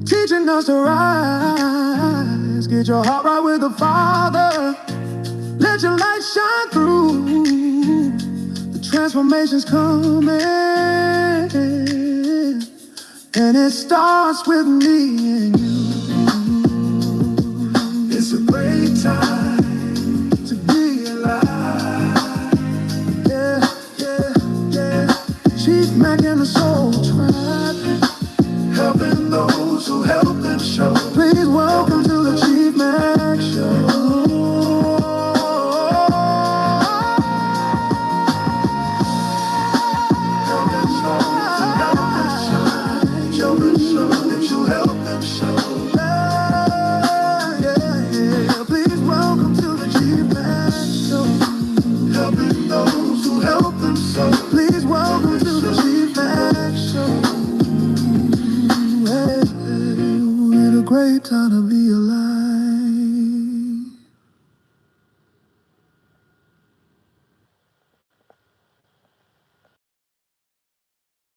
teaching us to rise. Get your heart right with the Father, let your light shine through. The transformation's coming, and it starts with me and you. It's a great time to be alive. Yeah, yeah, yeah. Chief Mack and the Soul Tribe, helping those who help them show. Please welcome to the Chief Mack Show. Please welcome to the Chief Mack Show. Hey, what a great time to be